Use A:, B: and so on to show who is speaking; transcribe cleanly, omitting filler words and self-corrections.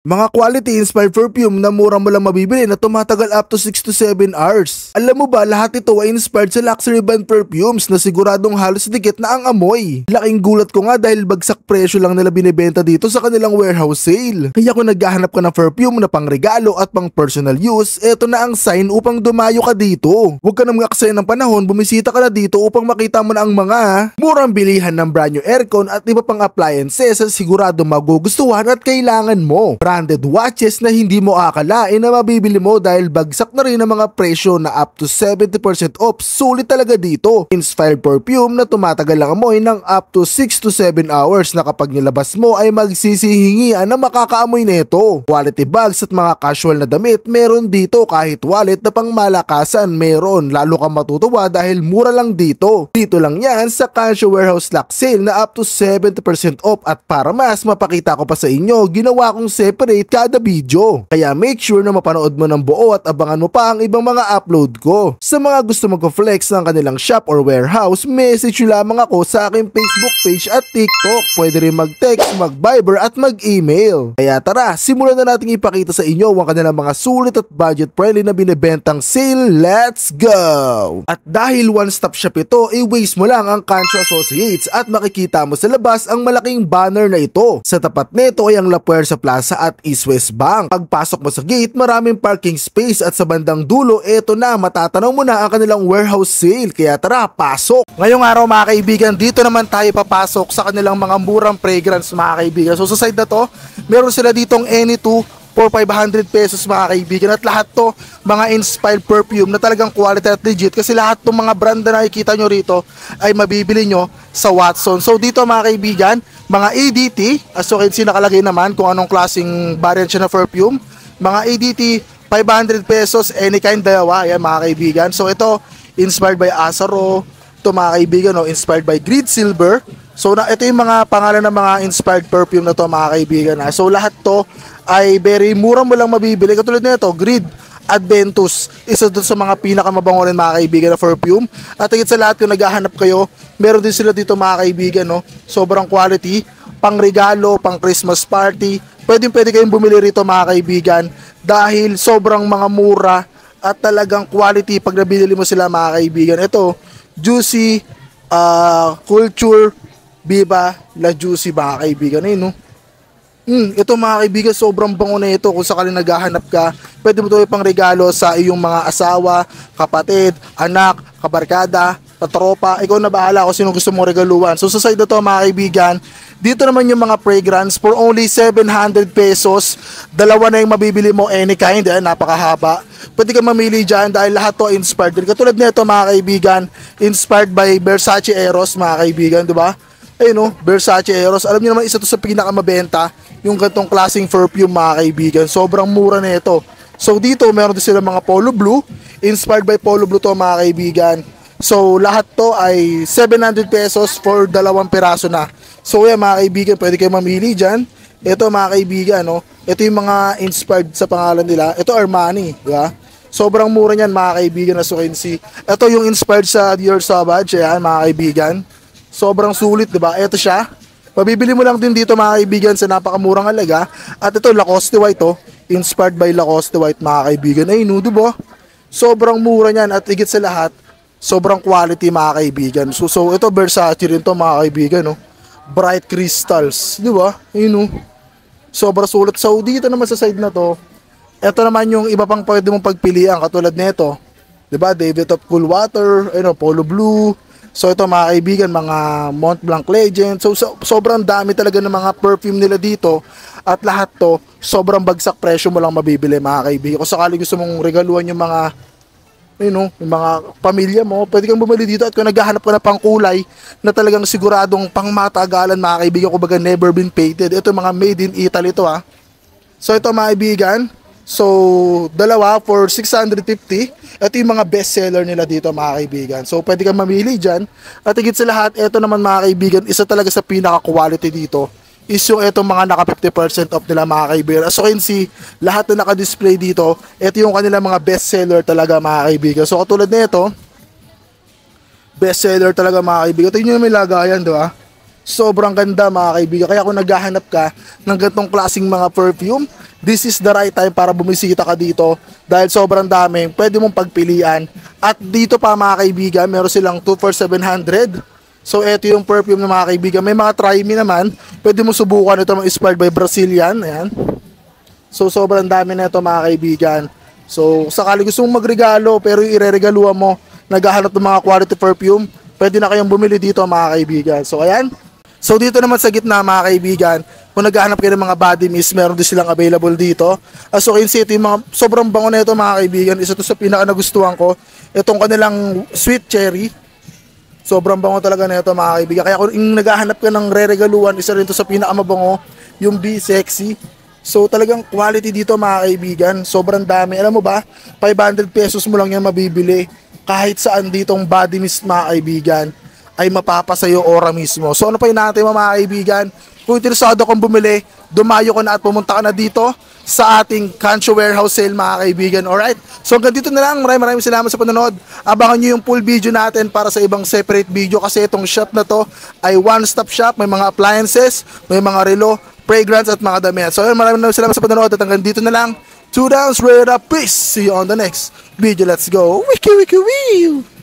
A: Mga quality inspired perfume na mura mo lang mabibili na tumatagal up to 6 to 7 hours. Alam mo ba, lahat ito ay inspired sa luxury brand perfumes na siguradong halos dikit na ang amoy. Laking gulat ko nga dahil bagsak presyo lang nila binibenta dito sa kanilang warehouse sale. Kaya kung naghahanap ka ng perfume na pang regalo at pang personal use, eto na ang sign upang dumayo ka dito. Huwag ka nang mag-aksaya ng panahon, bumisita ka na dito upang makita mo na ang mga murang bilihan ng brand new aircon at iba pang appliances na sigurado magugustuhan at kailangan mo. Branded watches na hindi mo akalain na mabibili mo dahil bagsak na rin ang mga presyo na up to 70% off. Sulit talaga dito. Inspired perfume na tumatagal ang amoy ng up to 6 to 7 hours na kapag nilabas mo ay magsisihingian na makakaamoy nito. Quality bags at mga casual na damit meron dito, kahit wallet na pang malakasan meron. Lalo kang matutuwa dahil mura lang dito. Dito lang yan sa Kansyo Warehouse Lock Sale na up to 70% off, at para mas mapakita ko pa sa inyo, ginawa kong separate kada video. Kaya make sure na mapanood mo ng buo at abangan mo pa ang ibang mga upload ko. Sa mga gusto mag-flex ng kanilang shop or warehouse, message nyo lamang ako sa aking Facebook page at TikTok. Pwede rin mag-text, mag-Viber at mag-email. Kaya tara, simulan na natin ipakita sa inyo ang kanilang mga sulit at budget friendly na binibentang sale. Let's go! At dahil one-stop shop ito, i-waste mo lang ang Kansyo Associates at makikita mo sa labas ang malaking banner na ito. Sa tapat nito ay ang La Puerta Plaza at East West Bank. Pagpasok mo sa gate, maraming parking space at sa bandang dulo, eto na, matatanaw mo na ang kanilang warehouse sale. Kaya tara, pasok! Ngayong araw mga kaibigan, dito naman tayo papasok sa kanilang mga murang fragrance mga kaibigan. So sa side na to, meron sila ditong Any2 for 500 pesos mga kaibigan, at lahat to mga inspired perfume na talagang quality at legit, kasi lahat ng mga brand na nakikita nyo rito ay mabibili nyo sa Watson. So dito mga kaibigan, mga ADT, as you can see nakalagay naman kung anong klaseng variant siya na perfume. Mga ADT 500 pesos, any kind, dalawa. Ayan mga kaibigan. So ito inspired by Azaro, ito mga kaibigan, no, inspired by Grid Silver. So ito yung mga pangalan ng mga inspired perfume na to mga kaibigan. So lahat to ay very mura mo lang mabibili. Katulad nito, Grid Adventus, isa doon sa mga pinakamabango rin mga kaibigan na perfume. At higit sa lahat, kung naghahanap kayo, meron din sila dito mga kaibigan, no? Sobrang quality, pang regalo, pang Christmas party. Pwede kayong bumili rito mga kaibigan dahil sobrang mga mura at talagang quality pag nabili mo sila mga kaibigan. Ito, Juicy Culture Viva La Juicy mga kaibigan. Ayun, no? Ito mga kaibigan, sobrang bango na ito. Kung sakaling naghahanap ka, pwede mo ito ipang regalo sa iyong mga asawa, kapatid, anak, kabarkada, katropa. Ikaw na bahala kung sino gusto mong regaluhan. So sa side na to mga kaibigan, dito naman yung mga fragrance for only 700 pesos. Dalawa na yung mabibili mo, any kind. Napakahaba. Pwede ka mamili dyan dahil lahat to inspired. Katulad nito mga kaibigan, inspired by Versace Eros mga kaibigan, di ba? Ayun, no, Versace Eros. Alam niyo naman, isa to sa pinakamabenta, yung gantong klaseng perfume mga kaibigan. Sobrang mura na ito. So dito meron din sila mga Polo Blue, inspired by Polo Blue to mga kaibigan. So lahat to ay 700 pesos for dalawang piraso na. So yan mga kaibigan, pwede kayo mamili dyan. Ito mga kaibigan, no, ito yung mga inspired sa pangalan nila. Ito Armani, di ba? Sobrang mura niyan mga kaibigan, as you can see. Ito yung inspired sa Dior Sauvage, yan mga kaibigan. Sobrang sulit, di ba? Ito siya. Mabibili mo lang din dito mga kaibigan sa napakamurang halaga. At ito, Lacoste White, oh. Inspired by Lacoste White mga kaibigan. Ay, no, di ba? Sobrang mura niyan, at higit sa lahat, sobrang quality mga kaibigan. So ito Versace rin to mga kaibigan, no. Bright crystals, di ba? Ayun, no. Sobrang sulit. So dito naman sa side na to, ito naman yung iba pang pwede mong pagpilian, katulad nito. Di ba? David of Cool Water, ayun, Polo Blue. So ito mga kaibigan, mga Mont Blanc Legend. So sobrang dami talaga ng mga perfume nila dito. At lahat to, sobrang bagsak presyo mo lang mabibili mga kaibigan. Kung sakali gusto mong regaluhan yung mga, you know, yung mga pamilya mo, pwede kang bumili dito. At kung naghahanap ka na pang kulay na talagang siguradong pang matagalan mga kaibigan, kumbaga never been painted, ito mga made in Italy to, ha. So ito mga kaibigan, so dalawa for 650. Ito yung mga best seller nila dito mga kaibigan. So pwede kang mamili dyan. At higit sa lahat, ito naman mga kaibigan, isa talaga sa pinaka quality dito is yung itong mga naka 50% off nila mga kaibigan. As you can see, lahat na naka-display dito, ito yung kanilang mga best seller talaga mga kaibigan. So katulad nito, best seller talaga mga kaibigan. Ito yung may lagayan, di ba? Sobrang ganda mga kaibigan. Kaya kung naghahanap ka ng ganitong klaseng mga perfume, this is the right time para bumisita ka dito dahil sobrang dami, pwede mong pagpilian. At dito pa mga kaibigan, meron silang 2 for 700. So eto yung perfume ng mga kaibigan. May mga try me naman, pwede mo subukan. Ito mga inspired by Brazilian. Ayan. So sobrang dami na ito mga kaibigan. So sakali gusto mong magregalo pero yung ireregaluhan mo, naghahanap ng mga quality perfume, pwede na kayong bumili dito mga kaibigan. So ayan. So dito naman sa gitna mga kaibigan, kung naghahanap kayo ng mga body mist, meron din silang available dito. As you can see, ito yung mga sobrang bango na ito mga kaibigan. Isa to sa pinaka nagustuhan ko. Itong kanilang sweet cherry. Sobrang bango talaga na ito mga kaibigan. Kaya kung naghahanap ka ng re-regaluhan, isa rin to sa pinaka mabango, yung Be Sexy. So talagang quality dito mga kaibigan. Sobrang dami. Alam mo ba, 500 pesos mo lang yan mabibili. Kahit saan ditong body mist mga kaibigan ay mapapasayo ora mismo. So ano pa yung natin mga kaibigan? Kung interesado kang bumili, dumayo ka na at pumunta ka na dito sa ating Kancho Warehouse Sale mga kaibigan. Alright? So hanggang dito na lang. Maraming salamat sa panonood. Abangan nyo yung full video natin para sa ibang separate video kasi itong shop na to ay one-stop shop. May mga appliances, may mga relo, fragrance at mga damit. So maraming salamat sa panonood at hanggang dito na lang. 2 downs, straight up. Peace. See you on the next video. Let's go. Wiki wiki wee.